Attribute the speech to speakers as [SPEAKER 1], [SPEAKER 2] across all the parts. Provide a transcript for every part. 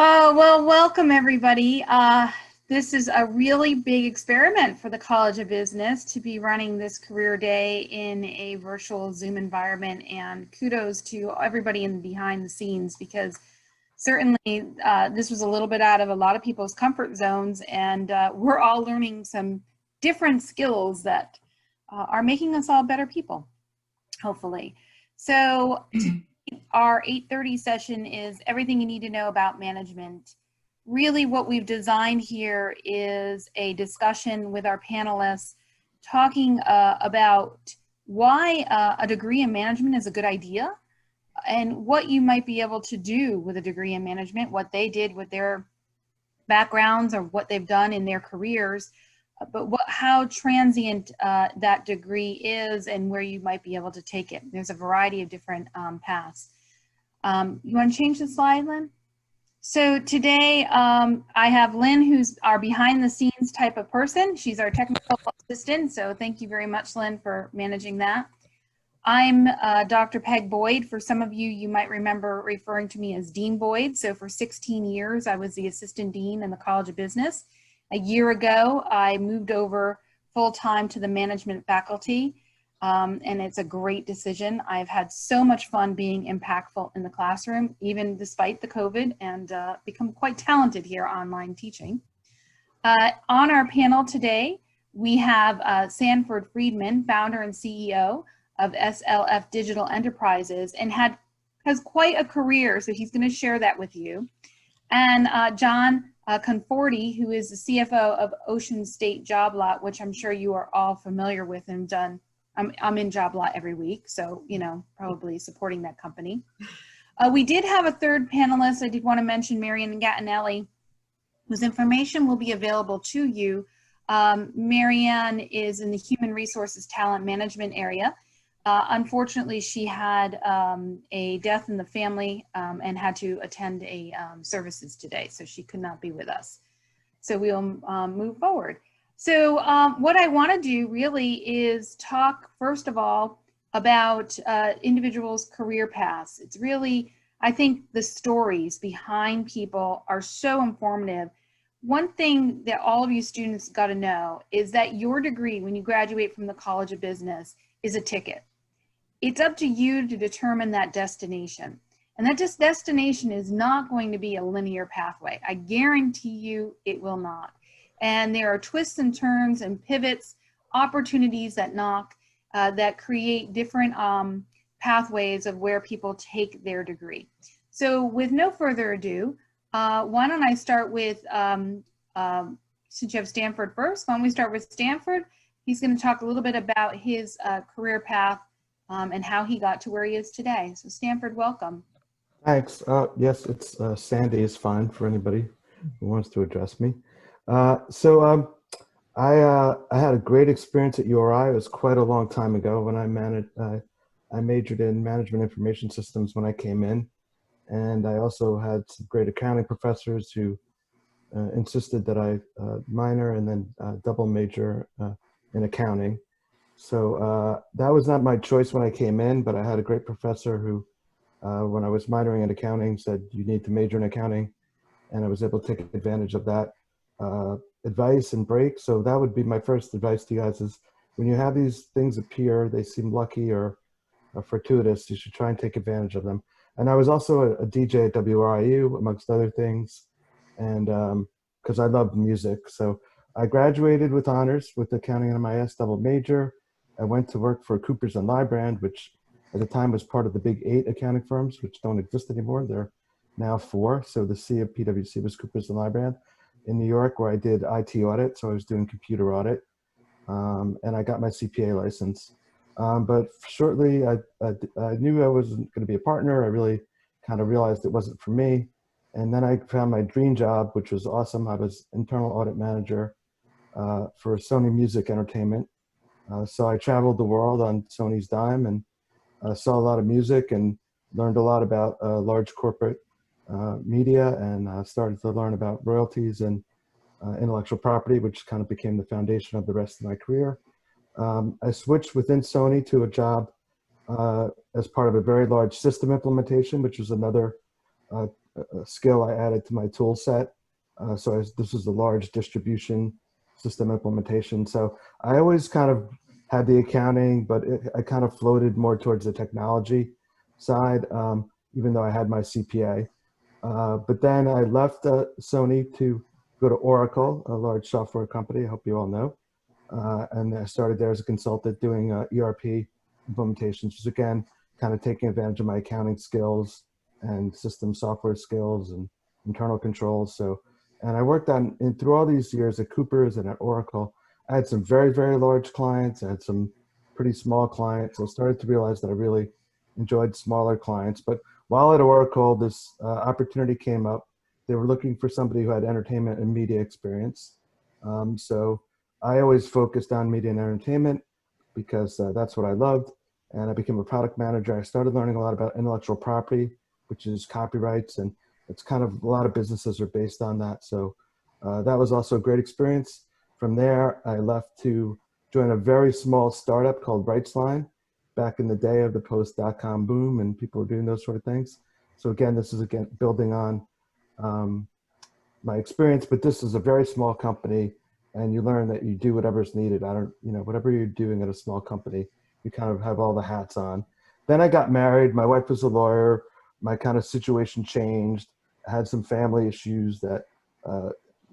[SPEAKER 1] Well, welcome everybody. This is a really big experiment for the College of Business to be running this career day in a virtual Zoom environment, and kudos to everybody in behind the scenes, because certainly this was a little bit out of a lot of people's comfort zones, and we're all learning some different skills that are making us all better people, hopefully. So our 8:30 session is everything you need to know about management. Really what we've designed here is a discussion with our panelists talking about why a degree in management is a good idea and what you might be able to do with a degree in management, what they did with their backgrounds or what they've done in their careers, but how transient that degree is and where you might be able to take it. There's a variety of different paths. You want to change the slide, Lynn? So today I have Lynn, who's our behind the scenes type of person. She's our technical assistant, so thank you very much, Lynn, for managing that. I'm Dr. Peg Boyd. For some of you, you might remember referring to me as Dean Boyd. So for 16 years, I was the assistant dean in the College of Business. A year ago, I moved over full-time to the management faculty. And it's a great decision. I've had so much fun being impactful in the classroom, even despite the COVID, and become quite talented here online teaching. On our panel today, we have Sanford Friedman, founder and CEO of SLF Digital Enterprises, and has quite a career, so he's going to share that with you. And John Conforti, who is the CFO of Ocean State Job Lot, which I'm sure you are all familiar with and done. I'm in Job Lot every week, so, you know, probably supporting that company. We did have a third panelist. I did want to mention Marianne Gattinelli, whose information will be available to you. Marianne is in the Human Resources Talent Management area. Unfortunately, she had a death in the family and had to attend a services today, so she could not be with us. So we'll move forward. So what I want to do really is talk, first of all, about individuals' career paths. It's really, I think the stories behind people are so informative. One thing that all of you students got to know is that your degree, when you graduate from the College of Business, is a ticket. It's up to you to determine that destination. And that destination is not going to be a linear pathway. I guarantee you it will not. And there are twists and turns and pivots, opportunities that knock, that create different pathways of where people take their degree. So with no further ado, why don't I start with, since you have Stanford first, why don't we start with Stanford? He's going to talk a little bit about his career path and how he got to where he is today. So Stanford, welcome.
[SPEAKER 2] Thanks. Yes, it's Sandy is fine for anybody who wants to address me. I had a great experience at URI. It was quite a long time ago when I majored in management information systems when I came in. And I also had some great accounting professors who insisted that I minor and then double major in accounting. So that was not my choice when I came in, but I had a great professor who, when I was minoring in accounting, said you need to major in accounting. And I was able to take advantage of that advice and break. So that would be my first advice to you guys is when you have these things appear, they seem lucky or fortuitous, you should try and take advantage of them. And I was also a DJ at WRIU, amongst other things, and because I love music. So I graduated with honors with accounting and MIS double major. I went to work for Coopers & Lybrand, which at the time was part of the big 8 accounting firms, which don't exist anymore. They're now 4. So the C of PwC was Coopers & Lybrand in New York, where I did IT audit. So I was doing computer audit, and I got my CPA license. But shortly, I knew I wasn't going to be a partner. I really kind of realized it wasn't for me. And then I found my dream job, which was awesome. I was internal audit manager for Sony Music Entertainment. So I traveled the world on Sony's dime and saw a lot of music and learned a lot about large corporate media, and started to learn about royalties and intellectual property, which kind of became the foundation of the rest of my career. I switched within Sony to a job as part of a very large system implementation, which was another a skill I added to my tool set. This was a large distribution system implementation. So I always kind of had the accounting, but I kind of floated more towards the technology side, even though I had my CPA. But then I left Sony to go to Oracle, a large software company, I hope you all know. And I started there as a consultant doing ERP implementations, which again, kind of taking advantage of my accounting skills and system software skills and internal controls. So, and I worked on, and through all these years at Cooper's and at Oracle, I had some very, very large clients. I had some pretty small clients. I started to realize that I really enjoyed smaller clients. But while at Oracle, this opportunity came up. They were looking for somebody who had entertainment and media experience. So I always focused on media and entertainment because that's what I loved. And I became a product manager. I started learning a lot about intellectual property, which is copyrights. And it's kind of a lot of businesses are based on that. So that was also a great experience. From there, I left to join a very small startup called RightsLine back in the day of the post.com boom, and people were doing those sort of things. So again, this is again building on my experience, but this is a very small company, and you learn that you do whatever's needed. Whatever you're doing at a small company, you kind of have all the hats on. Then I got married. My wife was a lawyer. My kind of situation changed. I had some family issues that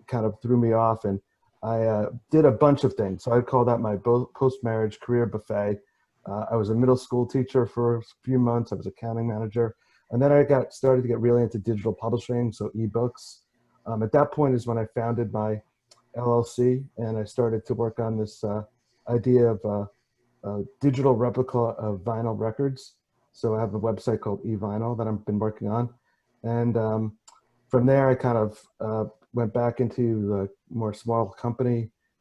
[SPEAKER 2] kind of threw me off, and I did a bunch of things. So I call that my post-marriage career buffet. I was a middle school teacher for a few months. I was accounting manager. And then I started to get really into digital publishing, so ebooks. At that point is when I founded my LLC, and I started to work on this idea of a digital replica of vinyl records. So I have a website called eVinyl that I've been working on. And from there, I kind of went back into the more small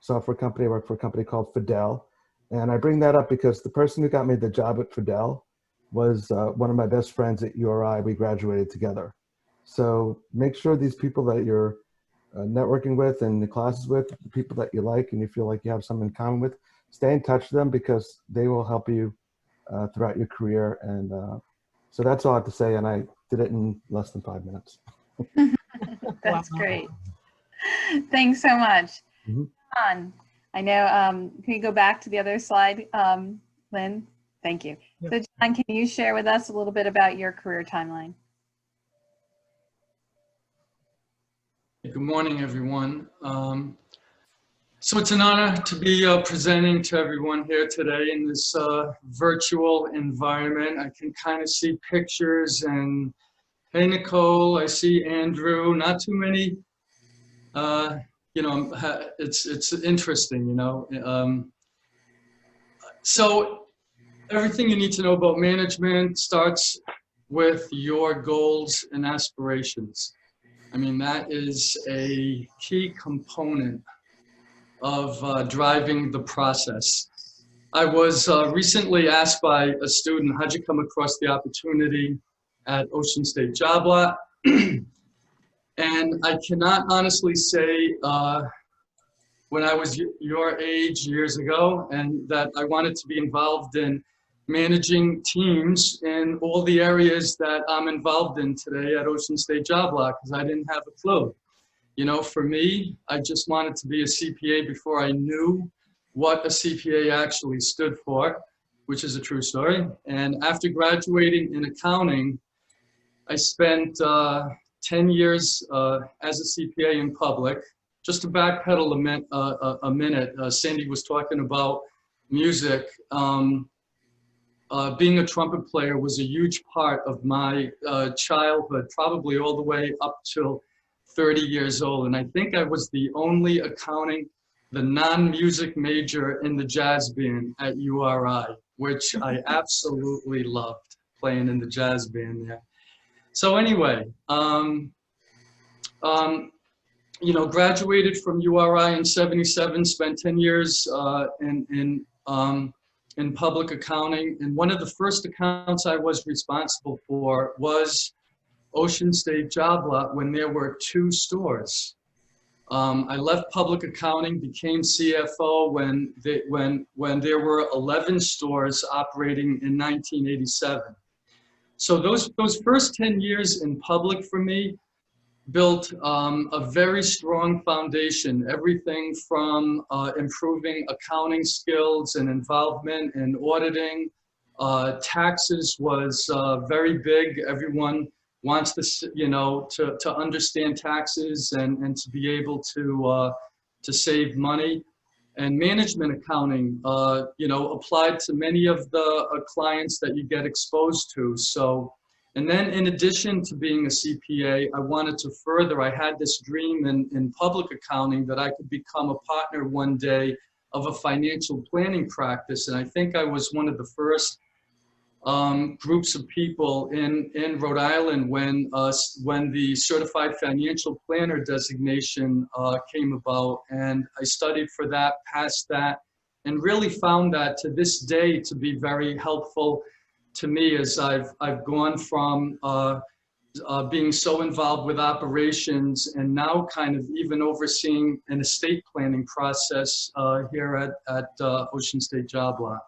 [SPEAKER 2] software company. I worked for a company called Fidel. And I bring that up because the person who got me the job at Fidel was one of my best friends at URI. We graduated together. So make sure these people that you're networking with and the classes with, the people that you like and you feel like you have something in common with, stay in touch with them because they will help you throughout your career. And so that's all I have to say. And I did it in less than 5 minutes.
[SPEAKER 1] That's great. Thanks so much.
[SPEAKER 2] Mm-hmm.
[SPEAKER 1] John, I know, can you go back to the other slide, Lynn? Thank you.
[SPEAKER 3] Yeah.
[SPEAKER 1] So John, can you share with us a little bit about your career timeline?
[SPEAKER 3] Good morning, everyone. So it's an honor to be presenting to everyone here today in this virtual environment. I can kind of see pictures and, hey, Nicole, I see Andrew, not too many, it's interesting, So everything you need to know about management starts with your goals and aspirations. I mean, that is a key component of driving the process. I was recently asked by a student, how'd you come across the opportunity at Ocean State Job Lot? And I cannot honestly say when I was your age years ago and that I wanted to be involved in managing teams in all the areas that I'm involved in today at Ocean State Job Lot, because I didn't have a clue. For me, I just wanted to be a CPA before I knew what a CPA actually stood for, which is a true story. And after graduating in accounting, I spent 10 years as a CPA in public. Just to backpedal a minute, Sandy was talking about music. Being a trumpet player was a huge part of my childhood, probably all the way up till 30 years old. And I think I was the only the non-music major in the jazz band at URI, which I absolutely loved playing in the jazz band there. So anyway, graduated from URI in '77, spent 10 years in public accounting. And one of the first accounts I was responsible for was Ocean State Job Lot when there were 2 stores. I left public accounting, became CFO when there were 11 stores operating in 1987. So those first 10 years in public for me built a very strong foundation, everything from improving accounting skills and involvement in auditing. Taxes was very big. Everyone wants to, to understand taxes and to be able to save money. And management accounting, applied to many of the clients that you get exposed to. So, and then in addition to being a CPA, I wanted to further, I had this dream in public accounting that I could become a partner one day of a financial planning practice. And I think I was one of the first groups of people in Rhode Island when the certified financial planner designation came about, and I studied for that, passed that, and really found that to this day to be very helpful to me as I've gone from being so involved with operations and now kind of even overseeing an estate planning process here at Ocean State Job Lot.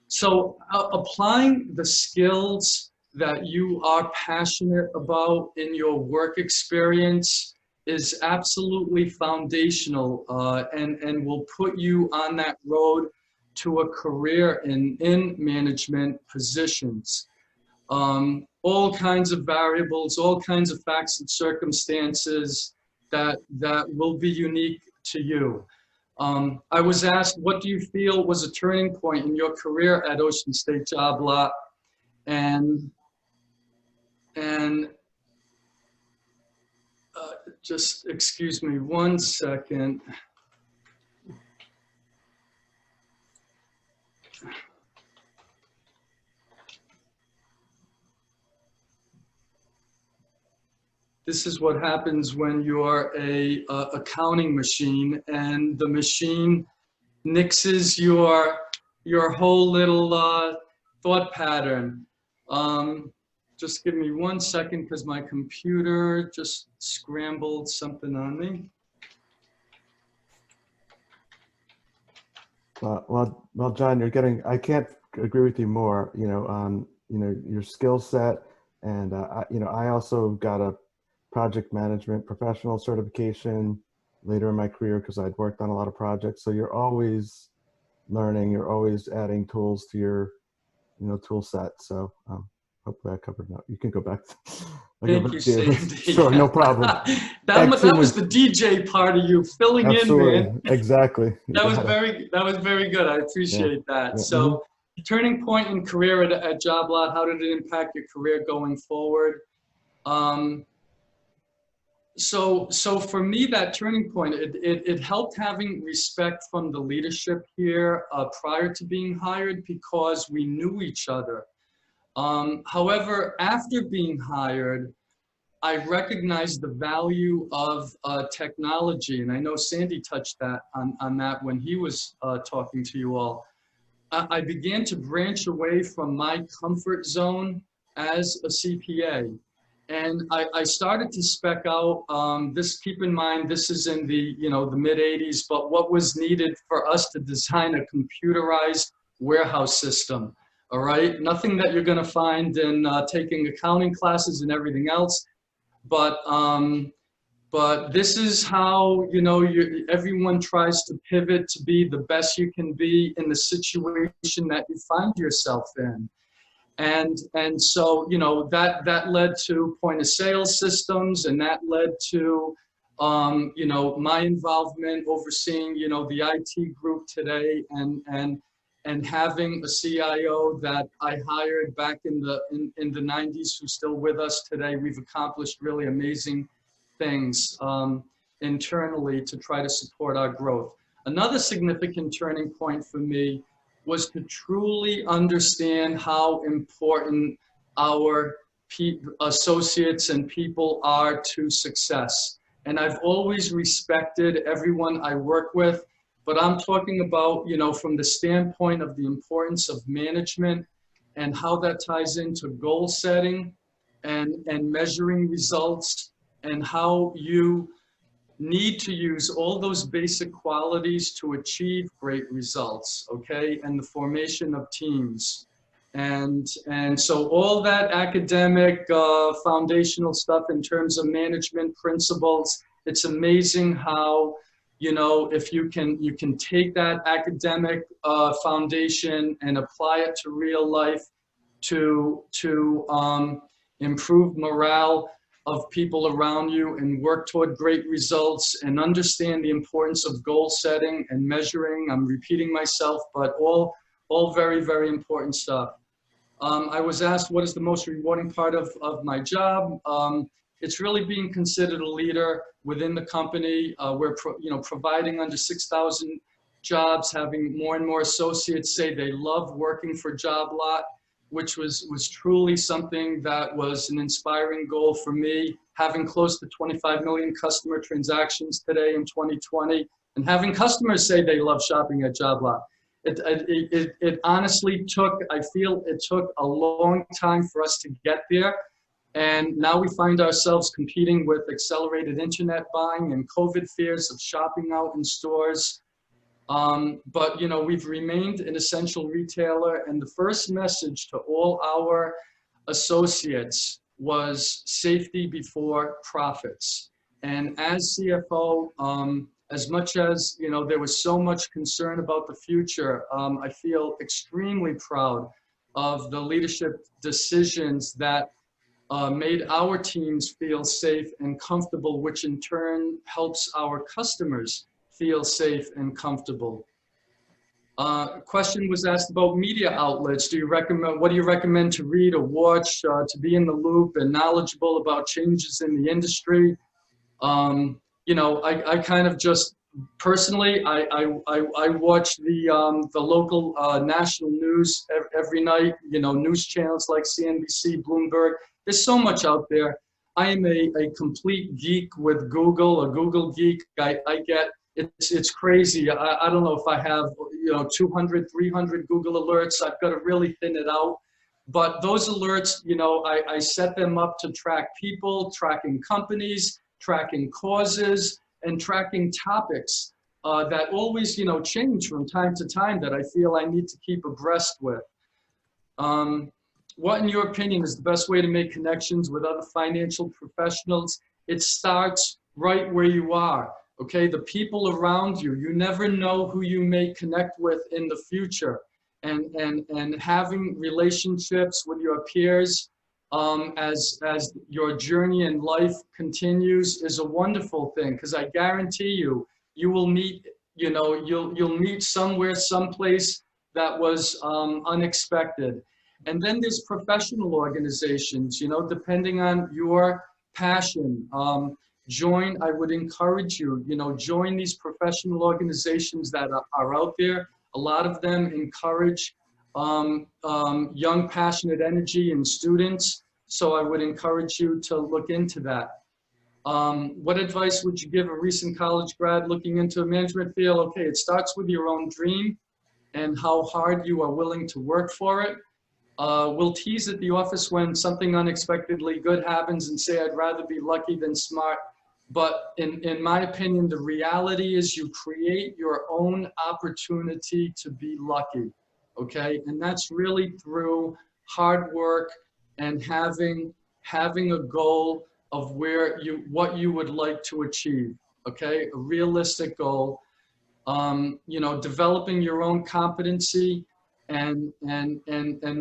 [SPEAKER 3] So applying the skills that you are passionate about in your work experience is absolutely foundational and will put you on that road to a career in management positions. All kinds of variables, all kinds of facts and circumstances that will be unique to you. I was asked, what do you feel was a turning point in your career at Ocean State Job Lot? And just excuse me 1 second. This is what happens when you're a accounting machine and the machine nixes your whole little thought pattern. Just give me 1 second because my computer just scrambled something on me.
[SPEAKER 2] Well, John, I can't agree with you more, on, your skill set. And, I also got a project management professional certification later in my career because I'd worked on a lot of projects. So you're always learning, you're always adding tools to your, tool set. So hopefully I covered that. You can go back.
[SPEAKER 3] Thank you, Sandy.
[SPEAKER 2] Sure, no problem.
[SPEAKER 3] that was the DJ part of you filling
[SPEAKER 2] Absolutely.
[SPEAKER 3] in, man.
[SPEAKER 2] Exactly.
[SPEAKER 3] That was very good. I appreciate that.
[SPEAKER 2] Yeah.
[SPEAKER 3] So, turning point in career at Job Lot, how did it impact your career going forward? So for me, that turning point, it helped having respect from the leadership here prior to being hired because we knew each other. However, after being hired, I recognized the value of technology, and I know Sandy touched on that when he was talking to you all. I began to branch away from my comfort zone as a CPA. And I started to spec out, keep in mind, this is in the, the mid 80s, but what was needed for us to design a computerized warehouse system, all right? Nothing that you're gonna find in taking accounting classes and everything else, but this is how, everyone tries to pivot to be the best you can be in the situation that you find yourself in. And so, that led to point of sale systems, and that led to, my involvement overseeing, the IT group today and having a CIO that I hired back in the 90s who's still with us today. We've accomplished really amazing things internally to try to support our growth. Another significant turning point for me was to truly understand how important our associates and people are to success. And I've always respected everyone I work with, but I'm talking about, from the standpoint of the importance of management and how that ties into goal setting and measuring results and how you need to use all those basic qualities to achieve great results, okay? And the formation of teams. And so all that academic foundational stuff in terms of management principles, it's amazing how, you know, if you can take that academic foundation and apply it to real life to improve morale of people around you and work toward great results and understand the importance of goal setting and measuring. I'm repeating myself, but all very, very important stuff. I was asked what is the most rewarding part of my job. It's really being considered a leader within the company. We're providing under 6,000 jobs, having more and more associates say they love working for JobLot, which was truly something that was an inspiring goal for me. Having close to 25 million customer transactions today in 2020, and having customers say they love shopping at JobLot. It honestly took, I feel it took a long time for us to get there. And now we find ourselves competing with accelerated internet buying and COVID fears of shopping out in stores. But you know, we've remained an essential retailer, and the first message to all our associates was safety before profits. And as CFO, as much as, you know, there was so much concern about the future, I feel extremely proud of the leadership decisions that made our teams feel safe and comfortable, which in turn helps our customers feel safe and comfortable. Question was asked about media outlets. What do you recommend to read or watch to be in the loop and knowledgeable about changes in the industry? You know, I kind of just personally, I watch the local national news every night, you know, news channels like CNBC, Bloomberg. There's so much out there. I am a complete geek with Google, a Google geek. I get, it's crazy. I don't know if I have, you know, 200, 300 Google alerts. I've got to really thin it out. But those alerts, you know, I set them up to track people, tracking companies, tracking causes, and tracking topics that always, you know, change from time to time that I feel I need to keep abreast with. What, in your opinion, is the best way to make connections with other financial professionals? It starts right where you are, okay? The people around you, you never know who you may connect with in the future. And having relationships with your peers as your journey in life continues is a wonderful thing, because I guarantee you, you will meet, you know, you'll meet somewhere, someplace that was unexpected. And then there's professional organizations, you know, depending on your passion. I would encourage you, you know, join these professional organizations that are out there. A lot of them encourage young, passionate energy in students. So I would encourage you to look into that. What advice would you give a recent college grad looking into a management field? Okay, it starts with your own dream and how hard you are willing to work for it. We'll tease at the office when something unexpectedly good happens and say, I'd rather be lucky than smart. But in my opinion, the reality is you create your own opportunity to be lucky, okay? And that's really through hard work and having a goal of what you would like to achieve, okay? A realistic goal. You know, developing your own competency, and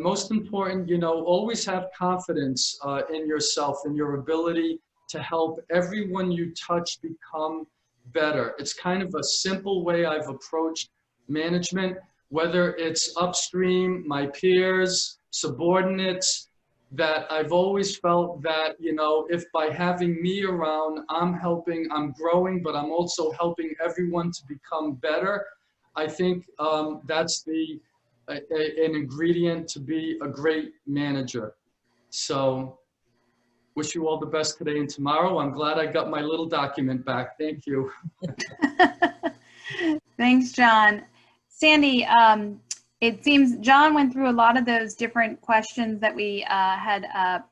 [SPEAKER 3] most important, you know, always have confidence in yourself and your ability to help everyone you touch become better. It's kind of a simple way I've approached management, whether it's upstream, my peers, subordinates, that I've always felt that, you know, if by having me around, I'm helping, I'm growing, but I'm also helping everyone to become better. I think that's an ingredient to be a great manager. So wish you all the best today and tomorrow. I'm glad I got my little document back. Thank you.
[SPEAKER 1] Thanks, John. Sandy, it seems John went through a lot of those different questions that we had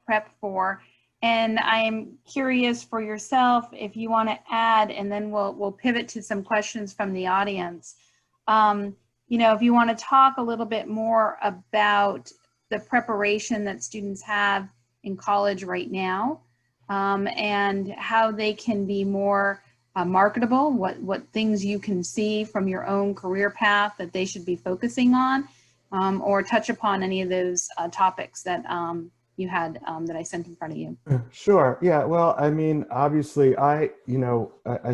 [SPEAKER 1] prepped for, and I'm curious for yourself if you want to add, and then we'll pivot to some questions from the audience. You know, if you want to talk a little bit more about the preparation that students have in college right now, and how they can be more marketable, what things you can see from your own career path that they should be focusing on, or touch upon any of those topics that you had that I sent in front of you.
[SPEAKER 2] Sure. Yeah. Well, I mean, obviously, I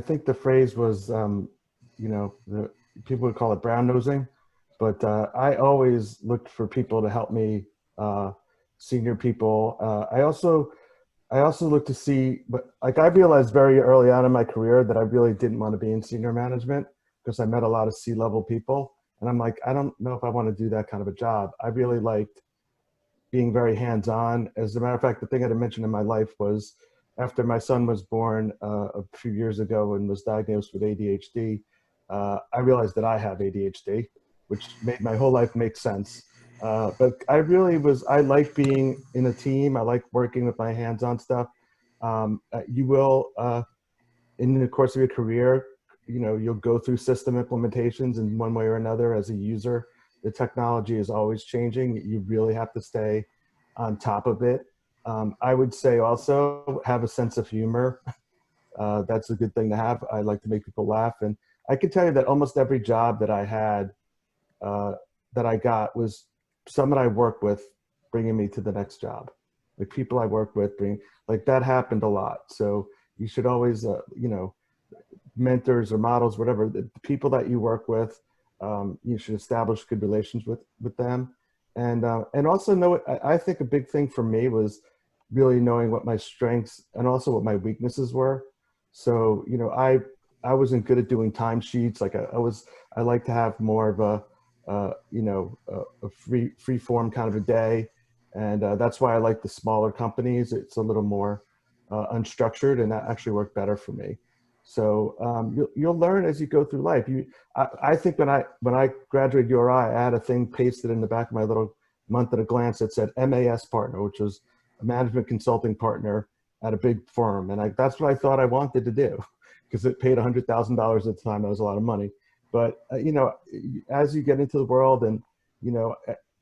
[SPEAKER 2] think the phrase was, the people would call it brown nosing, but I always looked for people to help me, senior people. I also look to see, but like I realized very early on in my career that I really didn't want to be in senior management because I met a lot of C-level people. And I'm like, I don't know if I want to do that kind of a job. I really liked being very hands-on. As a matter of fact, the thing I had mentioned in my life was after my son was born a few years ago and was diagnosed with ADHD, I realized that I have ADHD, which made my whole life make sense. But I like being in a team. I like working with my hands-on stuff. You will, in the course of your career, you'll go through system implementations in one way or another as a user. The technology is always changing. You really have to stay on top of it. I would say also have a sense of humor. That's a good thing to have. I like to make people laugh. And I can tell you that almost every job that I had, that I got was someone I worked with bringing me to the next job. Like people I worked with like that happened a lot. So you should always, mentors or models, whatever, the people that you work with, you should establish good relations with them. And also know, I think a big thing for me was really knowing what my strengths and also what my weaknesses were. So, I wasn't good at doing timesheets. Like I like to have more of a free form kind of a day. And that's why I like the smaller companies. It's a little more unstructured, and that actually worked better for me. So you'll learn as you go through life. I think when I graduated URI, I had a thing pasted in the back of my little month at a glance that said MAS partner, which was a management consulting partner at a big firm, and that's what I thought I wanted to do because it paid $100,000 at the time. That was a lot of money. But as you get into the world, and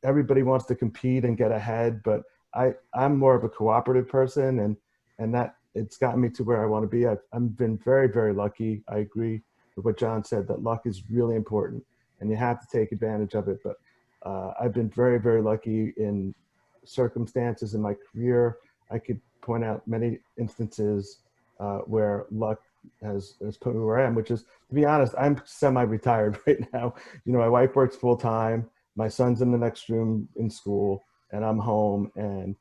[SPEAKER 2] everybody wants to compete and get ahead, but I'm more of a cooperative person, and that it's gotten me to where I want to be. I've been very, very lucky. I agree with what John said, that luck is really important and you have to take advantage of it. But I've been very, very lucky in circumstances in my career. I could point out many instances where luck has put me where I am, which is, to be honest, I'm semi-retired right now. My wife works full time. My son's in the next room in school, and I'm home. And,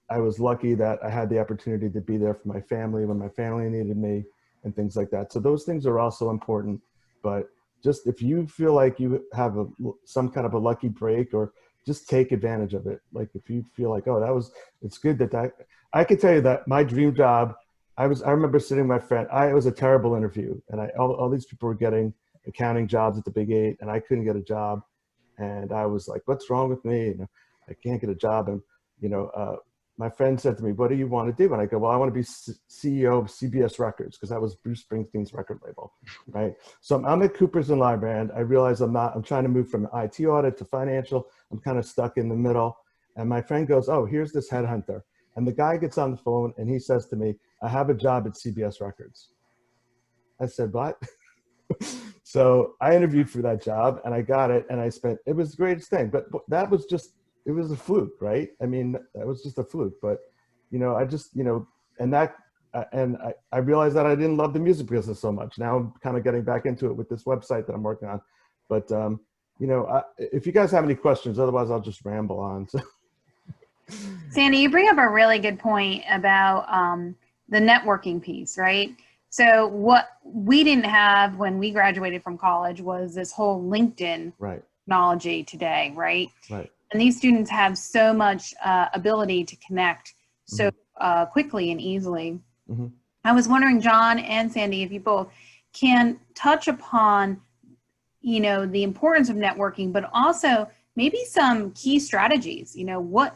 [SPEAKER 2] I was lucky that I had the opportunity to be there for my family when my family needed me and things like that. So those things are also important. But just if you feel like you have some kind of a lucky break, or just take advantage of it. Like if you feel like, oh, it's good that I can tell you that my dream job, I remember sitting with my friend, it was a terrible interview, and all these people were getting accounting jobs at the Big Eight, and I couldn't get a job. And I was like, what's wrong with me? I can't get a job. And, my friend said to me, what do you want to do? And I go, well, I want to be CEO of CBS Records, because that was Bruce Springsteen's record label, right? So I'm at Coopers and Lybrand. I realize I'm trying to move from IT audit to financial. I'm kind of stuck in the middle. And my friend goes, oh, here's this headhunter. And the guy gets on the phone and he says to me, I have a job at CBS Records. I said, what? So I interviewed for that job and I got it, and it was the greatest thing, but that was it was a fluke, right? I mean, that was just a fluke, but I realized that I didn't love the music business so much. Now I'm kind of getting back into it with this website that I'm working on. But, if you guys have any questions, otherwise I'll just ramble on. So.
[SPEAKER 1] Sandy, you bring up a really good point about the networking piece, right? So what we didn't have when we graduated from college was this whole LinkedIn technology today, right?
[SPEAKER 2] Right.
[SPEAKER 1] And these students have so much ability to connect so quickly and easily.
[SPEAKER 2] Mm-hmm.
[SPEAKER 1] I was wondering, John and Sandy, if you both can touch upon, the importance of networking, but also maybe some key strategies. What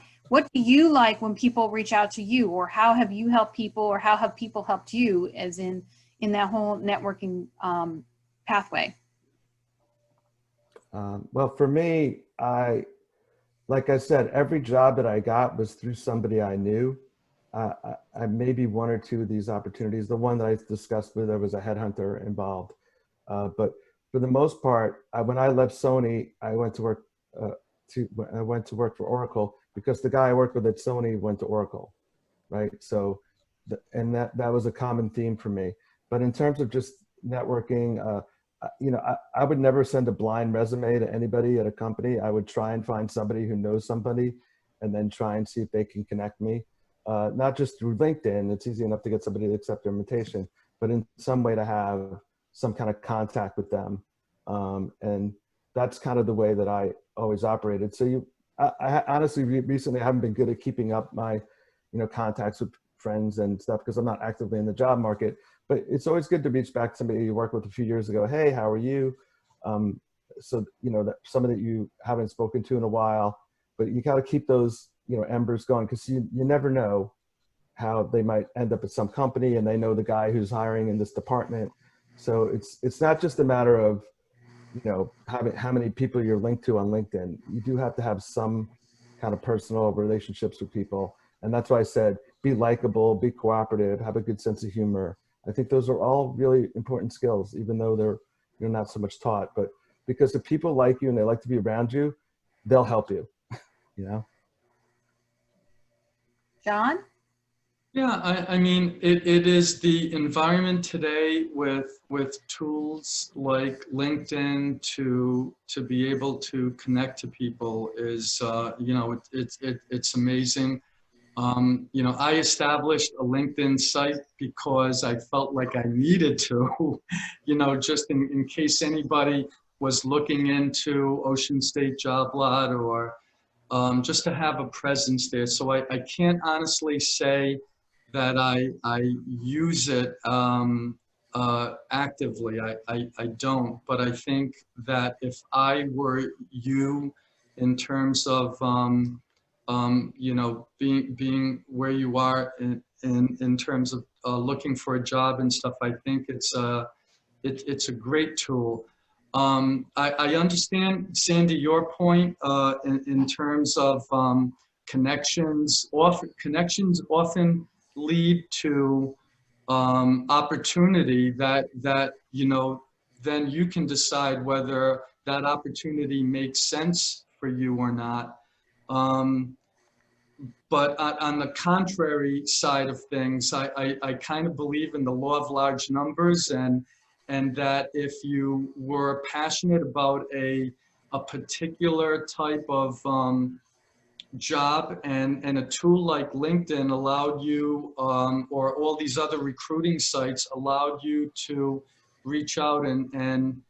[SPEAKER 1] do you like when people reach out to you, or how have you helped people, or how have people helped you, as in that whole networking pathway?
[SPEAKER 2] Well, for me, like I said, every job that I got was through somebody I knew. I maybe one or two of these opportunities. The one that I discussed with, there was a headhunter involved. But for the most part, when I left Sony, I went to work I went to work for Oracle because the guy I worked with at Sony went to Oracle, right? So, and that was a common theme for me. But in terms of just networking, you know, I would never send a blind resume to anybody at a company. I would try and find somebody who knows somebody, and then try and see if they can connect me. Not just through LinkedIn. It's easy enough to get somebody to accept their invitation, but in some way to have some kind of contact with them. And that's kind of the way that I always operated. So I honestly recently haven't been good at keeping up my, you know, contacts with friends and stuff because I'm not actively in the job market. But it's always good to reach back to somebody you worked with a few years ago. Hey, how are you? So you know that somebody that you haven't spoken to in a while, but you got to keep those, you know, embers going because you never know how they might end up at some company and they know the guy who's hiring in this department. So it's not just a matter of, you know, having how many people you're linked to on LinkedIn. You do have to have some kind of personal relationships with people. And that's why I said, be likable, be cooperative, have a good sense of humor. I think those are all really important skills, even though you're not so much taught, but because if people like you and they like to be around you, they'll help you, you know?
[SPEAKER 1] John?
[SPEAKER 3] Yeah, I mean, it is the environment today with tools like LinkedIn to be able to connect to people is, you know, it's amazing. You know, I established a LinkedIn site because I felt like I needed to, you know, just in case anybody was looking into Ocean State Job Lot or just to have a presence there. So I can't honestly say that I use it actively. I don't, but I think that if I were you in terms of, you know, being where you are in terms of looking for a job and stuff, I think it's a great tool. I understand, Sandy, your point in terms of connections. Connections often lead to opportunity that you know, then you can decide whether that opportunity makes sense for you or not. But on the contrary side of things, I kind of believe in the law of large numbers, and that if you were passionate about a particular type of job and a tool like LinkedIn allowed you, or all these other recruiting sites allowed you to reach out and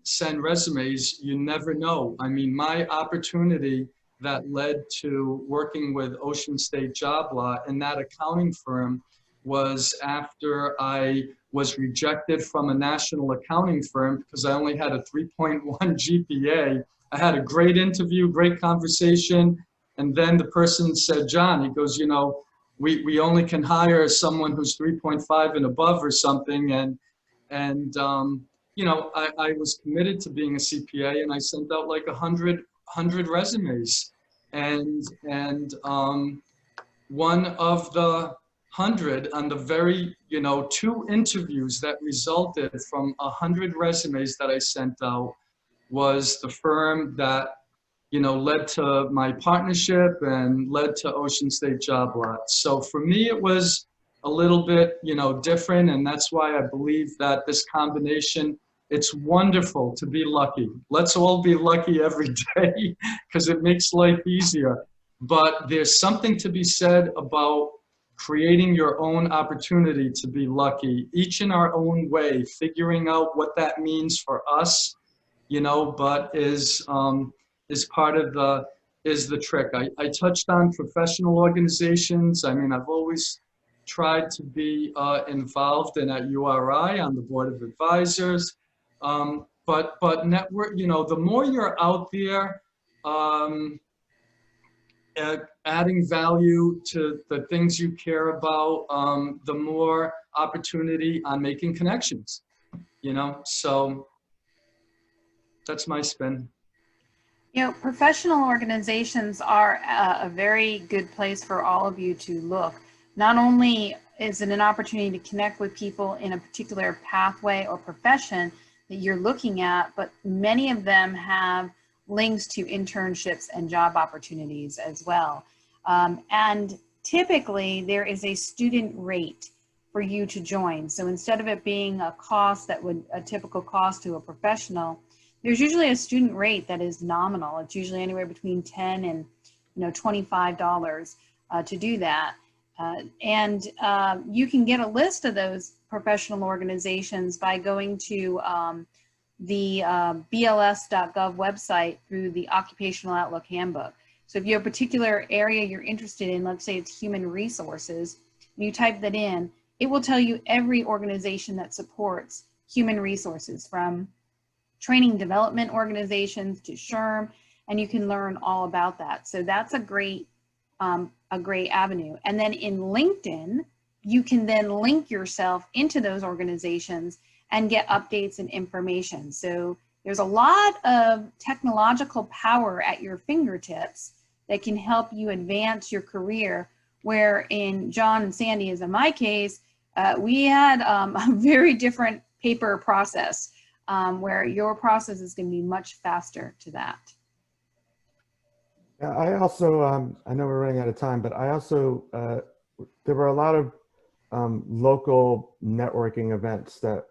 [SPEAKER 3] send resumes, you never know. I mean, my opportunity that led to working with Ocean State Job Lot and that accounting firm was after I was rejected from a national accounting firm because I only had a 3.1 GPA. I had a great interview, great conversation. And then the person said, John, he goes, you know, we only can hire someone who's 3.5 and above or something. And you know, I was committed to being a CPA and I sent out like 100 resumes. And one of the 100 on the very, you know, 2 interviews that resulted from 100 resumes that I sent out was the firm that, you know, led to my partnership and led to Ocean State Job Lot. So for me, it was a little bit, you know, different. And that's why I believe that this combination, it's wonderful to be lucky. Let's all be lucky every day because it makes life easier. But there's something to be said about creating your own opportunity to be lucky, each in our own way, figuring out what that means for us, you know, but is part of the trick. I touched on professional organizations. I mean, I've always tried to be involved in at URI on the board of advisors. But network, you know, the more you're out there, adding value to the things you care about, the more opportunity on making connections, you know, so that's my spin.
[SPEAKER 1] You know, professional organizations are a very good place for all of you to look. Not only is it an opportunity to connect with people in a particular pathway or profession that you're looking at, but many of them have links to internships and job opportunities as well. And typically there is a student rate for you to join. So instead of it being a cost that would, a typical cost to a professional, there's usually a student rate that is nominal. It's usually anywhere between $10 and $25 to do that. You can get a list of those professional organizations by going to the bls.gov website through the Occupational Outlook Handbook. So if you have a particular area you're interested in, let's say it's human resources, and you type that in, it will tell you every organization that supports human resources, from training development organizations to SHRM, and you can learn all about that. So that's a great avenue. And then in LinkedIn, you can then link yourself into those organizations and get updates and information. So there's a lot of technological power at your fingertips that can help you advance your career, where in John and Sandy, as in my case, we had a very different paper process, where your process is going to be much faster to that.
[SPEAKER 2] Yeah, I also, I know we're running out of time, but I also, there were a lot of local networking events that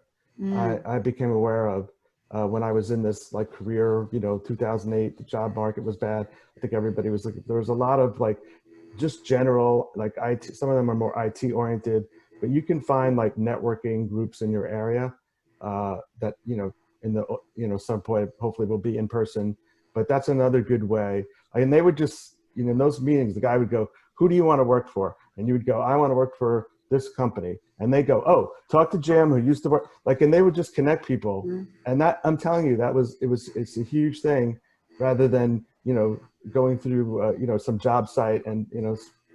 [SPEAKER 2] I became aware of when I was in this like career, 2008, the job market was bad. I think everybody was looking, there was a lot of like just general, like IT, some of them are more IT oriented, but you can find like networking groups in your area that, in the, some point, hopefully will be in person, but that's another good way. And they would just, in those meetings, the guy would go, who do you want to work for? And you would go, I want to work for this company. And they go, oh, talk to Jim who used to work, like, and they would just connect people. And that, I'm telling you, it's a huge thing, rather than, going through, some job site and,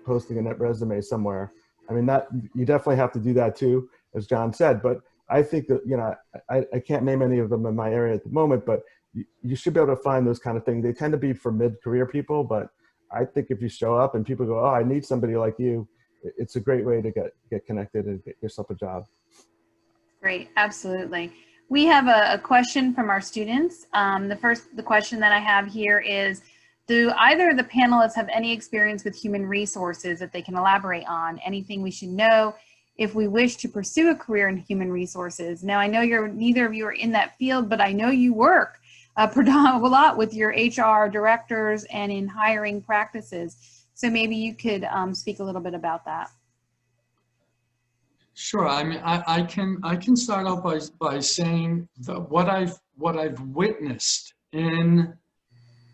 [SPEAKER 2] posting a net resume somewhere. I mean, that you definitely have to do that too, as John said, but I think that, I can't name any of them in my area at the moment, but you should be able to find those kind of things. They tend to be for mid-career people, but I think if you show up and people go, oh, I need somebody like you, it's a great way to get connected and get yourself a job.
[SPEAKER 1] Great, absolutely. We have a question from our students. The question that I have here is, do either of the panelists have any experience with human resources that they can elaborate on? Anything we should know if we wish to pursue a career in human resources? Now, I know neither of you are in that field, but I know you work a lot with your HR directors and in hiring practices. So maybe you could speak a little bit about that.
[SPEAKER 3] Sure. I mean, I can start out by saying that what I've witnessed in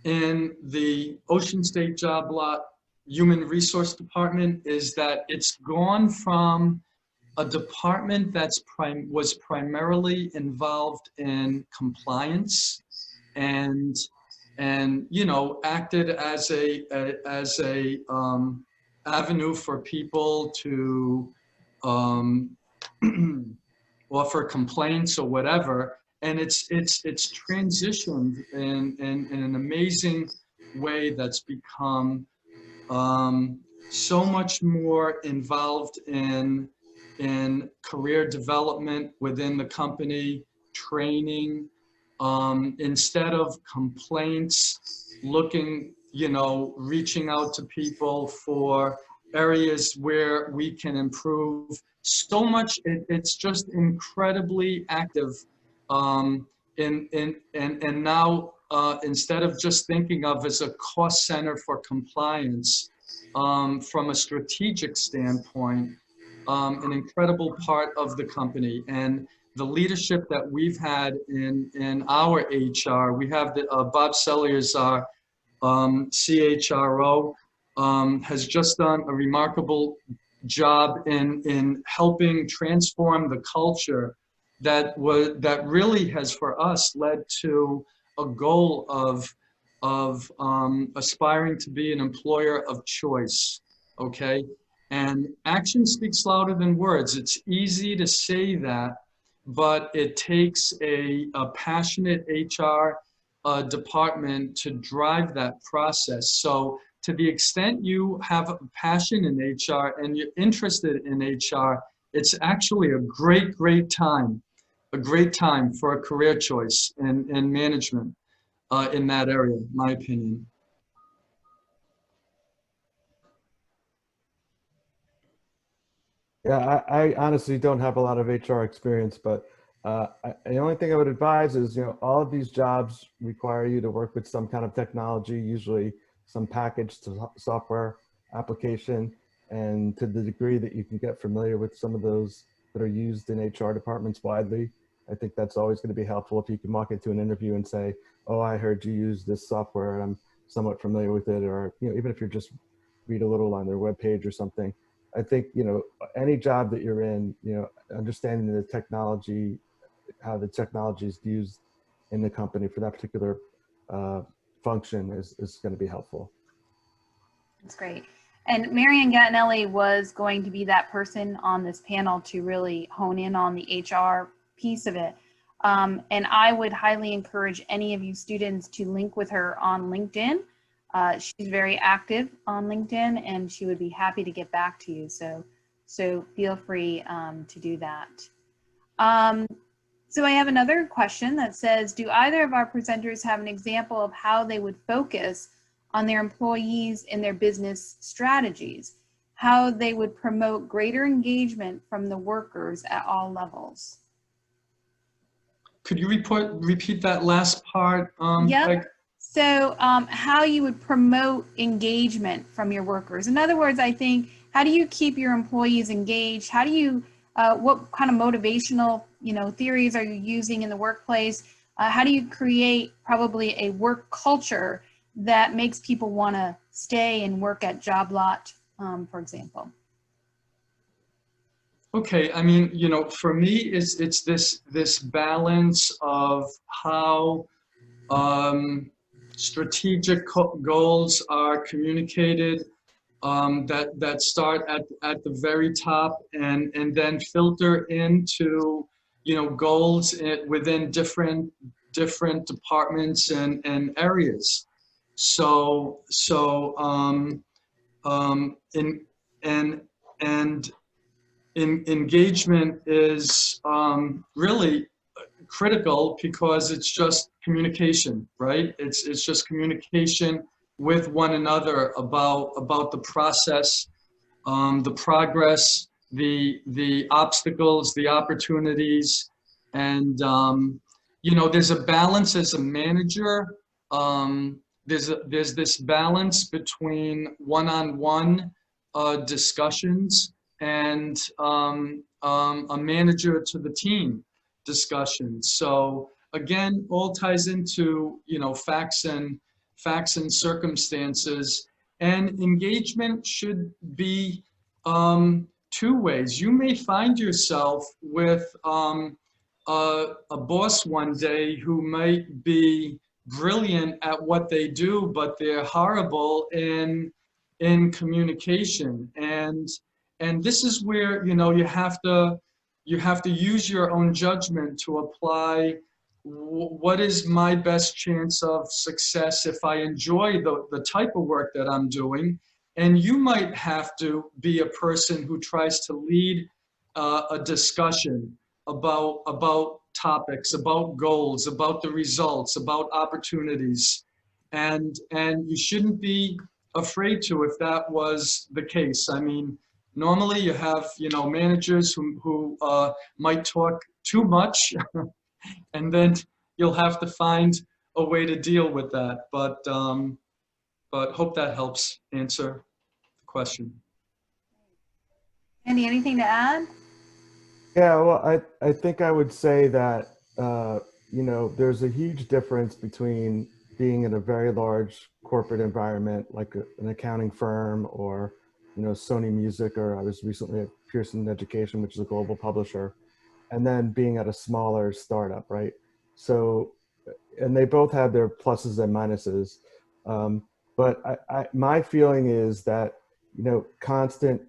[SPEAKER 3] the Ocean State Job Lot Human Resource Department is that it's gone from a department was primarily involved in compliance and acted as a avenue for people to offer complaints or whatever, and it's transitioned in an amazing way that's become so much more involved in career development within the company, training, instead of complaints, reaching out to people for areas where we can improve. So much, it's just incredibly active. And now, instead of just thinking of as a cost center for compliance, from a strategic standpoint, an incredible part of the company. And the leadership that we've had in our HR, we have Bob Selliers, our CHRO, has just done a remarkable job in helping transform the culture that really has, for us, led to a goal of aspiring to be an employer of choice. Okay, and action speaks louder than words. It's easy to say that, but it takes a passionate HR department to drive that process. So to the extent you have a passion in HR and you're interested in HR, it's actually a great time, for a career choice in management in that area, in my opinion.
[SPEAKER 2] Yeah, I honestly don't have a lot of HR experience, but the only thing I would advise is, all of these jobs require you to work with some kind of technology, usually some packaged software application. And to the degree that you can get familiar with some of those that are used in HR departments widely, I think that's always going to be helpful if you can walk into an interview and say, oh, I heard you use this software and I'm somewhat familiar with it. Or, even if you're just read a little on their webpage or something. I think, any job that you're in, understanding the technology, how the technology is used in the company for that particular function is going to be helpful.
[SPEAKER 1] That's great. And Marianne Gattinelli was going to be that person on this panel to really hone in on the HR piece of it. And I would highly encourage any of you students to link with her on LinkedIn. She's very active on LinkedIn and she would be happy to get back to you. So feel free to do that. So I have another question that says, do either of our presenters have an example of how they would focus on their employees and their business strategies, how they would promote greater engagement from the workers at all levels?
[SPEAKER 3] Could you repeat that last part?
[SPEAKER 1] Yep.
[SPEAKER 3] Like,
[SPEAKER 1] so how you would promote engagement from your workers. In other words, I think, how do you keep your employees engaged? How do you, what kind of motivational, theories are you using in the workplace? How do you create probably a work culture that makes people want to stay and work at Job Lot, for example?
[SPEAKER 3] okay, I mean, for me, it's this balance of how strategic goals are communicated, that start at the very top and then filter into goals within different departments and areas. In and engagement is really critical because it's just communication, right? It's just communication with one another about the process, the progress, the obstacles, the opportunities, and there's a balance as a manager. There's this balance between one-on-one discussions and a manager to the team discussion. So again, all ties into facts and circumstances, and engagement should be two ways. You may find yourself with a boss one day who might be brilliant at what they do, but they're horrible in communication. And this is where you have to use your own judgment to apply what is my best chance of success if I enjoy the type of work that I'm doing. And you might have to be a person who tries to lead a discussion about topics, about goals, about the results, about opportunities. And you shouldn't be afraid to if that was the case. I mean, normally you have, managers who might talk too much and then you'll have to find a way to deal with that. But hope that helps answer the question.
[SPEAKER 1] Andy, anything to add?
[SPEAKER 2] Yeah, well, I think I would say that, there's a huge difference between being in a very large corporate environment, like an accounting firm or, Sony Music, or I was recently at Pearson Education, which is a global publisher, and then being at a smaller startup, right? So, and they both have their pluses and minuses. But my feeling is that, constant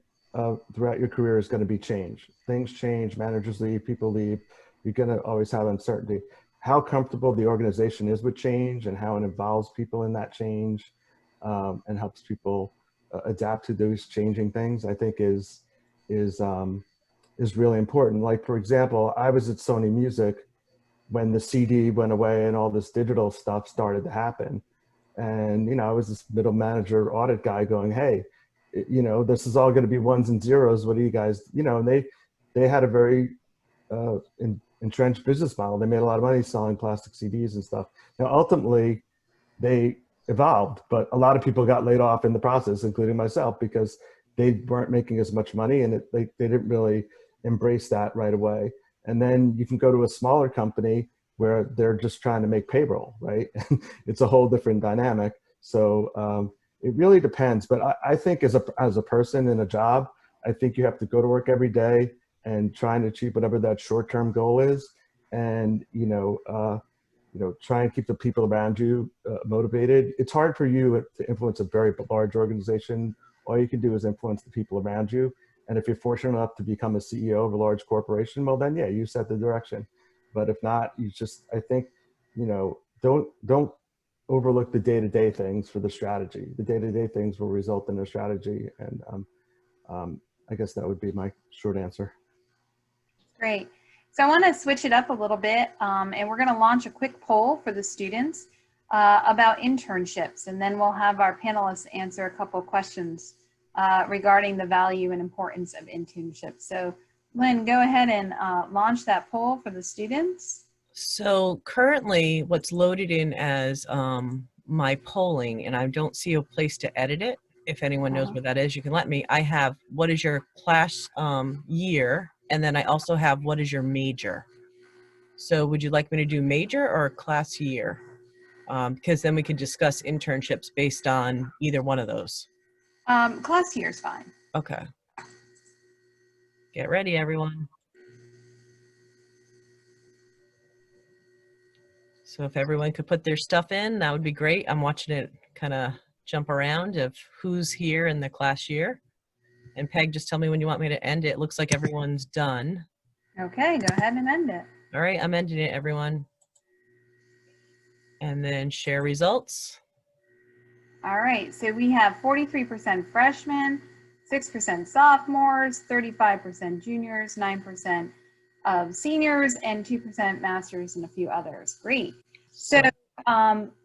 [SPEAKER 2] throughout your career is going to be change. Things change, managers leave, people leave. You're going to always have uncertainty. how comfortable the organization is with change and how it involves people in that change, and helps people adapt to those changing things, I think is really important. Like, for example, I was at Sony Music when the CD went away and all this digital stuff started to happen. And, you know, I was this middle manager audit guy going, hey, you know, this is all going to be ones and zeros. What do you guys, you know, and they had a very entrenched business model. They made a lot of money selling plastic CDs and stuff. Now, ultimately, they evolved, but a lot of people got laid off in the process, including myself, because they weren't making as much money, and they didn't really embrace that right away. And then you can go to a smaller company where they're just trying to make payroll, right? It's a whole different dynamic. So it really depends. But I think as a person in a job, I think you have to go to work every day and try and achieve whatever that short-term goal is, and try and keep the people around you motivated. It's hard for you to influence a very large organization. All you can do is influence the people around you. And if you're fortunate enough to become a CEO of a large corporation, well, then yeah, you set the direction. But if not, I think, don't overlook the day-to-day things for the strategy. The day-to-day things will result in a strategy. And I guess that would be my short answer.
[SPEAKER 1] Great. So I want to switch it up a little bit, and we're going to launch a quick poll for the students about internships, and then we'll have our panelists answer a couple of questions regarding the value and importance of internships. So Lynn, go ahead and launch that poll for the students.
[SPEAKER 4] So currently what's loaded in as my polling, and I don't see a place to edit it. If anyone knows what that is, you can let me. I have, what is your class year? And then I also have, what is your major? So would you like me to do major or class year? Because then we can discuss internships based on either one of those.
[SPEAKER 1] Class year is fine.
[SPEAKER 4] Okay. Get ready, everyone. So if everyone could put their stuff in, that would be great. I'm watching it kind of jump around of who's here in the class year. And Peg, just tell me when you want me to end it. It looks like everyone's done.
[SPEAKER 1] Okay, go ahead and end it.
[SPEAKER 4] All right, I'm ending it, everyone. And then share results.
[SPEAKER 1] All right, so we have 43% freshmen, 6% sophomores, 35% juniors, 9% of seniors, and 2% masters, and a few others. Great. So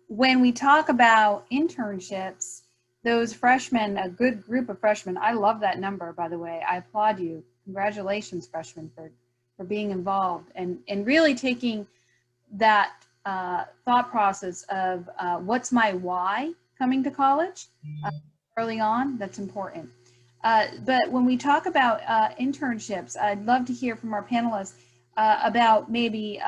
[SPEAKER 1] when we talk about internships, those freshmen, a good group of freshmen, I love that number, by the way. I applaud you. Congratulations, freshmen, for being involved and really taking that thought process of what's my why coming to college early on. That's important. But when we talk about internships, I'd love to hear from our panelists about maybe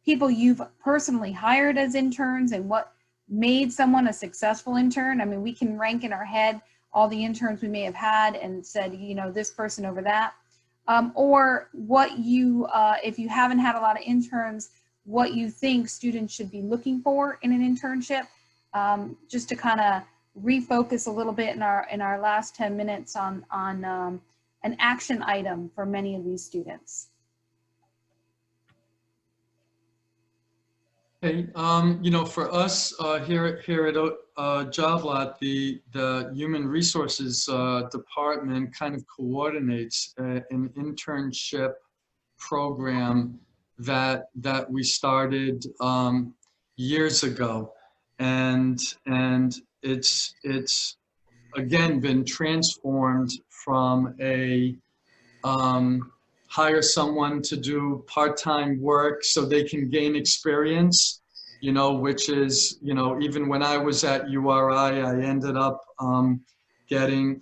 [SPEAKER 1] people you've personally hired as interns and what made someone a successful intern. I mean, we can rank in our head all the interns we may have had and said, this person over that. Or what you, if you haven't had a lot of interns, what you think students should be looking for in an internship, just to kind of refocus a little bit in our last 10 minutes on an action item for many of these students.
[SPEAKER 3] Hey, for us here at JobLot, the Human Resources Department kind of coordinates an internship program that we started years ago, and it's again been transformed from a hire someone to do part-time work so they can gain experience, which is, even when I was at URI, I ended up getting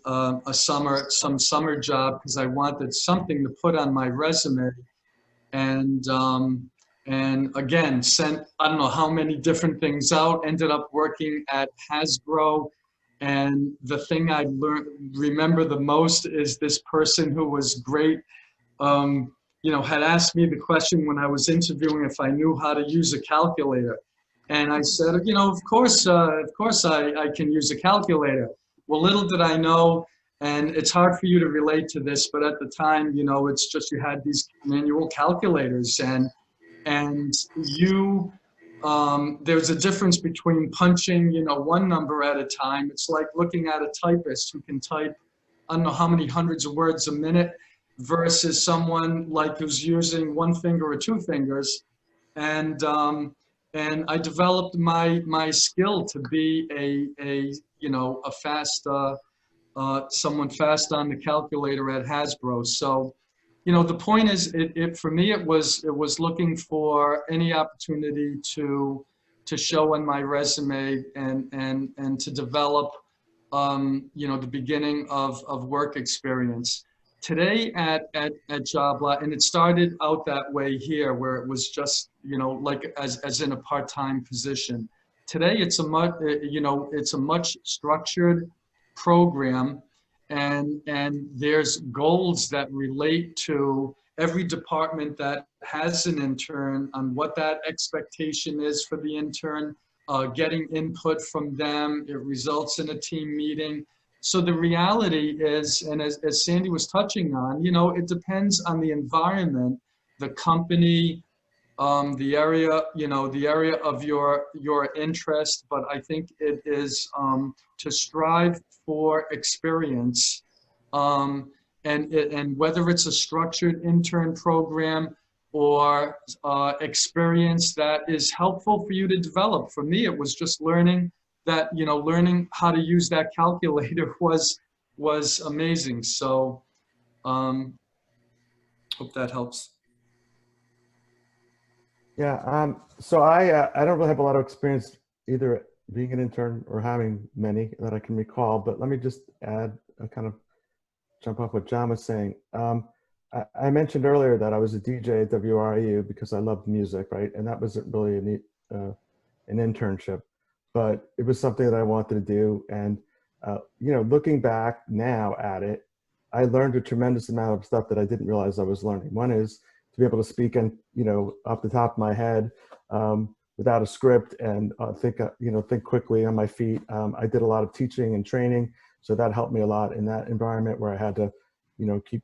[SPEAKER 3] some summer job because I wanted something to put on my resume. And again, sent, I don't know how many different things out, ended up working at Hasbro. And the thing I remember the most is this person who was great, had asked me the question when I was interviewing if I knew how to use a calculator. And I said, of course I can use a calculator. Well, little did I know, and it's hard for you to relate to this, but at the time, it's just you had these manual calculators, and and there's a difference between punching, one number at a time. It's like looking at a typist who can type, I don't know how many hundreds of words a minute, versus someone like who's using one finger or two fingers. And I developed my skill to be a fast someone fast on the calculator at Hasbro. So, the point is, for me, it was looking for any opportunity to show on my resume and to develop, the beginning of work experience. Today at Jobla, and it started out that way here, where it was just, like as in a part-time position. Today, it's a much structured program, and there's goals that relate to every department that has an intern on what that expectation is for the intern, getting input from them. It results in a team meeting. So the reality is, and as Sandy was touching on, it depends on the environment, the company, the area, the area of your interest. But I think it is to strive for experience, and whether it's a structured intern program or experience that is helpful for you to develop. For me, it was just learning that, learning how to use that calculator was amazing. So hope that helps.
[SPEAKER 2] Yeah, so I don't really have a lot of experience either being an intern or having many that I can recall, but let me just add a kind of jump off what John was saying. I mentioned earlier that I was a DJ at WRIU because I loved music, right? And that wasn't really an internship, but it was something that I wanted to do. And, looking back now at it, I learned a tremendous amount of stuff that I didn't realize I was learning. One is to be able to speak and, off the top of my head, without a script, and think quickly on my feet. I did a lot of teaching and training, so that helped me a lot in that environment where I had to,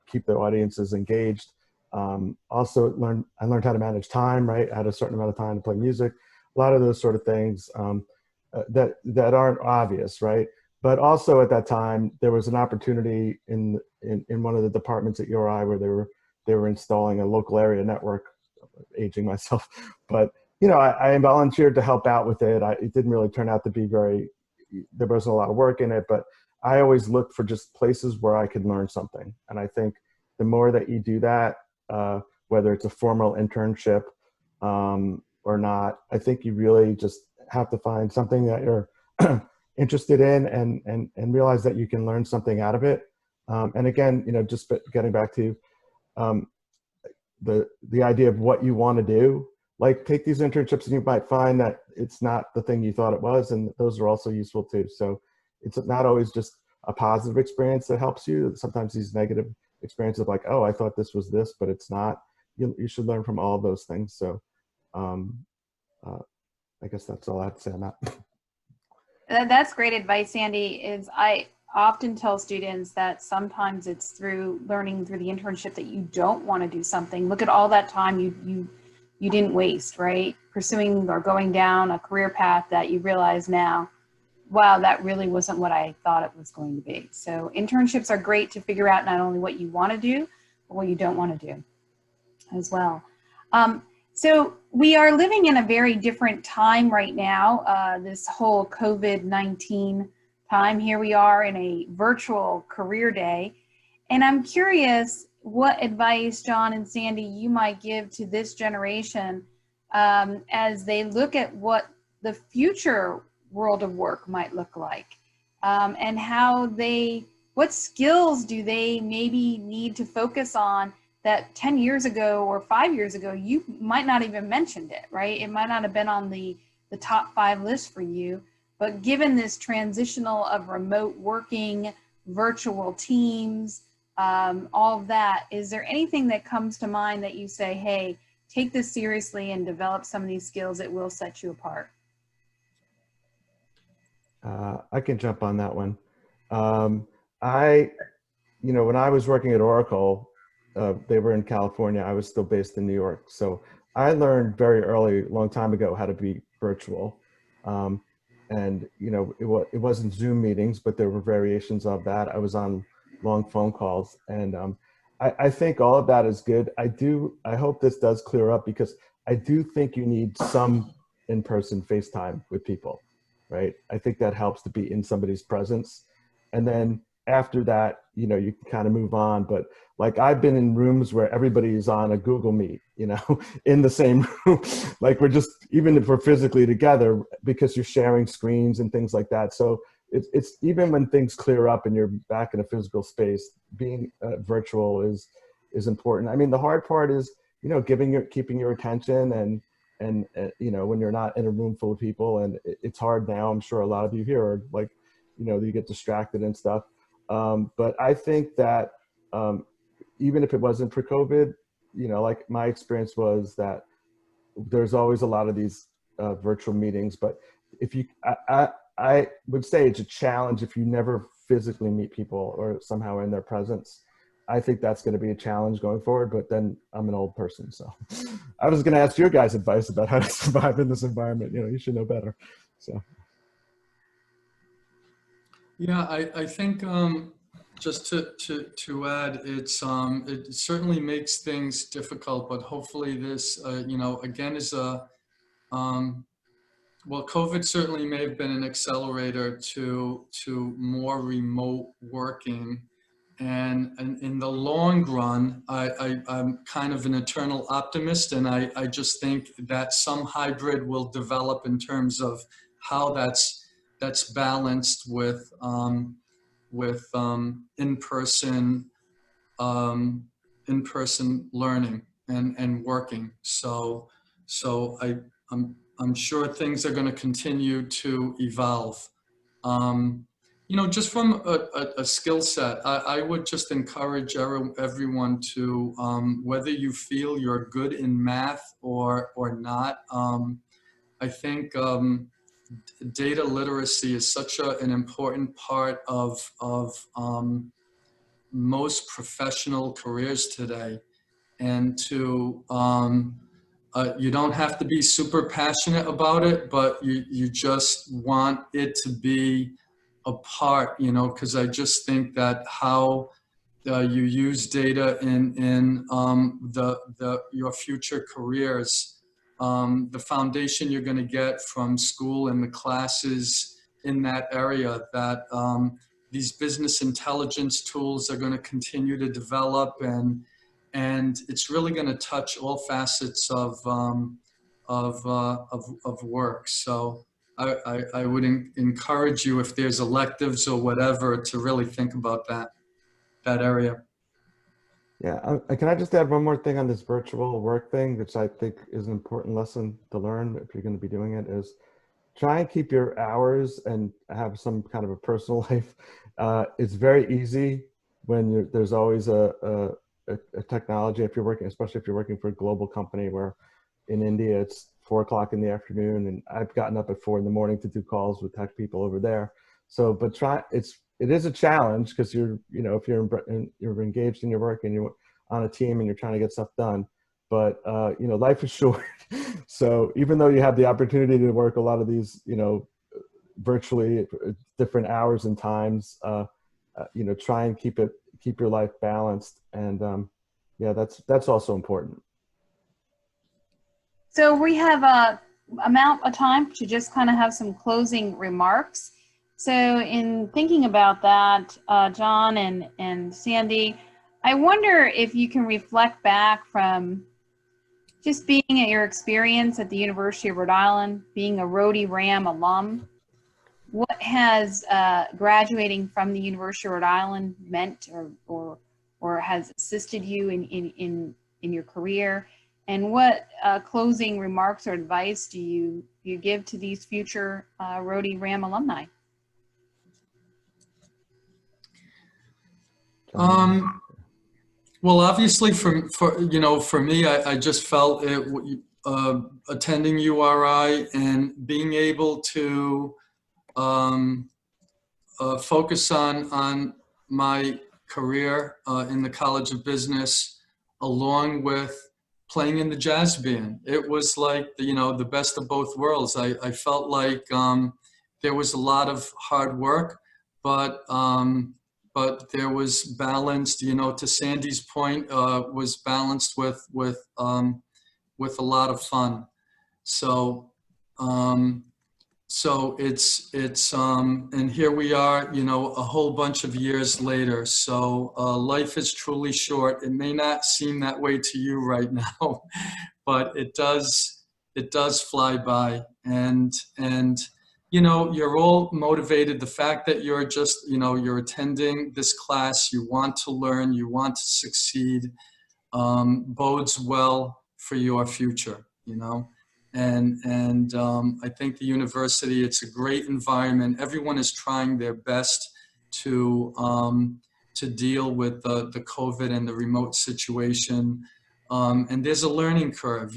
[SPEAKER 2] keep the audiences engaged. Also I learned how to manage time, right? I had a certain amount of time to play music, a lot of those sort of things that aren't obvious, right? But also at that time, there was an opportunity in one of the departments at URI where they were installing a local area network, aging myself, but I volunteered to help out with it. It didn't really turn out to be there wasn't a lot of work in it, but I always looked for just places where I could learn something. And I think the more that you do that, whether it's a formal internship or not, I think you really just have to find something that you're interested in and realize that you can learn something out of it. And again, just getting back to the idea of what you want to do, like take these internships and you might find that it's not the thing you thought it was, and those are also useful too. So it's not always just a positive experience that helps you. Sometimes these negative experiences like, oh, I thought this was this, but it's not. You should learn from all of those things. So I guess that's all I have to say on that.
[SPEAKER 1] That's great advice, Sandy. I often tell students that sometimes it's through learning through the internship that you don't want to do something. Look at all that time you didn't waste, right? Pursuing or going down a career path that you realize now, wow, that really wasn't what I thought it was going to be. So internships are great to figure out not only what you want to do, but what you don't want to do as well. So we are living in a very different time right now, this whole COVID-19 time. Here we are in a virtual career day. And I'm curious what advice, John and Sandy, you might give to this generation as they look at what the future world of work might look like, and what skills do they maybe need to focus on that 10 years ago or 5 years ago, you might not even mentioned it, right? It might not have been on the top 5 list for you, but given this transitional of remote working, virtual teams, all of that, is there anything that comes to mind that you say, hey, take this seriously and develop some of these skills that will set you apart?
[SPEAKER 2] I can jump on that one. When I was working at Oracle, they were in California. I was still based in New York. So I learned very early, a long time ago, how to be virtual. Um, and, you know, it wasn't Zoom meetings, but there were variations of that. I was on long phone calls. And I think all of that is good. I hope this does clear up because I do think you need some in-person FaceTime with people, right? I think that helps to be in somebody's presence. And then after that, you know, you can kind of move on. But like I've been in rooms where everybody's on a Google Meet, you know, in the same room. Like we're just, even if we're physically together, because you're sharing screens and things like that. So it's even when things clear up and you're back in a physical space, being virtual is important. I mean, the hard part is, you know, keeping your attention and you know, when you're not in a room full of people, and it's hard now. I'm sure a lot of you here are like, you know, you get distracted and stuff. But I think that um, even if it wasn't for COVID, you know, like my experience was that there's always a lot of these virtual meetings. But if you, I would say it's a challenge if you never physically meet people or somehow in their presence. I think that's going to be a challenge going forward. But then I'm an old person, so I was going to ask your guys' advice about how to survive in this environment. You know, you should know better. So.
[SPEAKER 3] Yeah, I think just to add, it certainly makes things difficult, but hopefully this, you know, again is a um, well, COVID certainly may have been an accelerator to more remote working. And in the long run, I'm kind of an eternal optimist, and I just think that some hybrid will develop in terms of how that's balanced with um, in-person learning and working. So I'm sure things are going to continue to evolve. Um, you know, just from a skill set, I would just encourage everyone to, whether you feel you're good in math or not, I think data literacy is such an important part of most professional careers today. And you don't have to be super passionate about it, but you just want it to be a part, you know, because I just think that how you use data in your future careers, the foundation you're going to get from school and the classes in that area, that these business intelligence tools are going to continue to develop, and it's really going to touch all facets of work. So I would encourage you, if there's electives or whatever, to really think about that area.
[SPEAKER 2] Yeah, can I just add one more thing on this virtual work thing, which I think is an important lesson to learn if you're going to be doing it, is try and keep your hours and have some kind of a personal life. It's very easy when there's always a technology, if you're working, especially if you're working for a global company where in India it's 4 o'clock in the afternoon, and I've gotten up at 4 in the morning to do calls with tech people over there. So, but it is a challenge because you know, if you're engaged in your work and you're on a team and you're trying to get stuff done, but you know, life is short. So even though you have the opportunity to work a lot of these, you know, virtually different hours and times, you know, try and keep your life balanced. And yeah, that's also important.
[SPEAKER 1] So we have a amount of time to just kind of have some closing remarks. So in thinking about that, John and Sandy, I wonder if you can reflect back from just being at your experience at the University of Rhode Island, being a Rhody Ram alum, what has graduating from the University of Rhode Island meant or has assisted you in your career? And what closing remarks or advice do you give to these future Rhody Ram alumni?
[SPEAKER 3] Well, obviously, for me, I just felt it. Attending URI and being able to focus on my career in the College of Business, along with playing in the jazz band. It was like, the best of both worlds. I felt like there was a lot of hard work, but there was balanced, to Sandy's point, was balanced with a lot of fun. So, and here we are, a whole bunch of years later. So life is truly short. It may not seem that way to you right now, but it does fly by. And you're all motivated. The fact that you're just, you're attending this class, you want to learn, you want to succeed, bodes well for your future, And I think the university, it's a great environment. Everyone is trying their best to deal with the COVID and the remote situation. And there's a learning curve,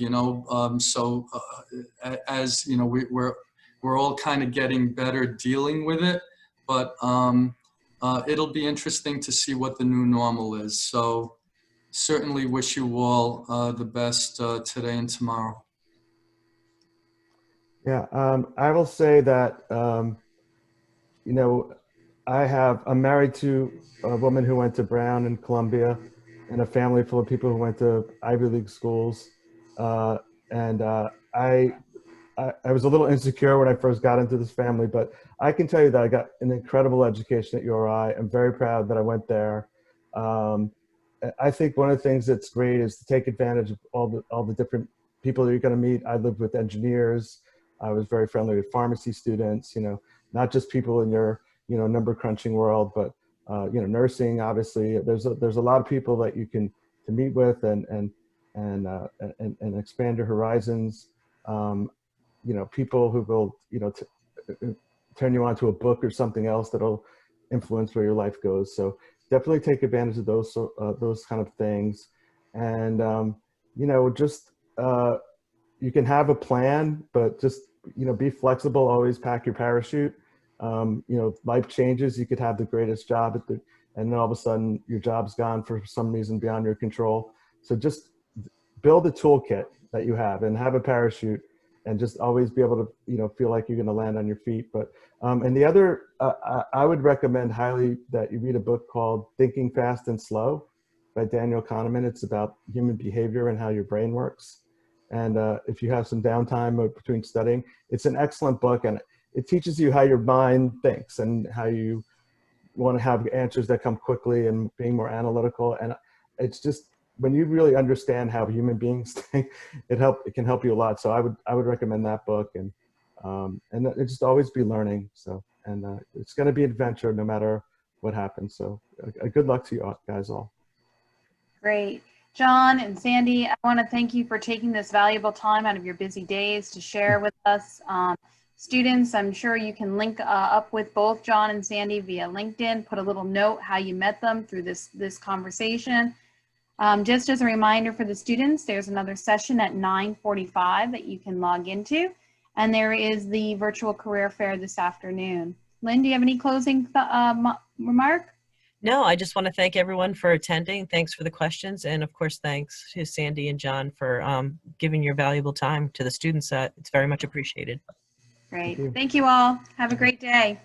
[SPEAKER 3] as we're all kind of getting better dealing with it, but it'll be interesting to see what the new normal is. So certainly wish you all the best today and tomorrow.
[SPEAKER 2] Yeah, I will say that, I'm married to a woman who went to Brown and Columbia, and a family full of people who went to Ivy League schools. And I was a little insecure when I first got into this family, but I can tell you that I got an incredible education at URI. I'm very proud that I went there. I think one of the things that's great is to take advantage of all the different people that you're going to meet. I lived with engineers. I was very friendly with pharmacy students, not just people in your, number crunching world, but, nursing, obviously. There's a lot of people that you can to meet with and expand your horizons. People who will, turn you on to a book or something else that'll influence where your life goes. So definitely take advantage of those kind of things. And, you can have a plan, but just, be flexible, always pack your parachute. Life changes. You could have the greatest job and then all of a sudden your job's gone for some reason beyond your control. So just build a toolkit that you have and have a parachute and just always be able to, feel like you're going to land on your feet. But, and the other, I would recommend highly that you read a book called Thinking Fast and Slow by Daniel Kahneman. It's about human behavior and how your brain works. And if you have some downtime between studying, it's an excellent book, and it teaches you how your mind thinks and how you want to have answers that come quickly and being more analytical. And it's just, when you really understand how human beings think, it can help you a lot. So I would recommend that book, and it just always be learning. So, and it's going to be an adventure no matter what happens. So good luck to you guys all.
[SPEAKER 1] Great. John and Sandy, I want to thank you for taking this valuable time out of your busy days to share with us. Students, I'm sure you can link up with both John and Sandy via LinkedIn, put a little note how you met them through this conversation. Just as a reminder for the students, there's another session at 9:45 that you can log into, and there is the virtual career fair this afternoon. Lynn, do you have any closing remark?
[SPEAKER 4] No, I just want to thank everyone for attending. Thanks for the questions. And of course, thanks to Sandy and John for giving your valuable time to the students. It's very much appreciated.
[SPEAKER 1] Great. Thank you all. Have a great day.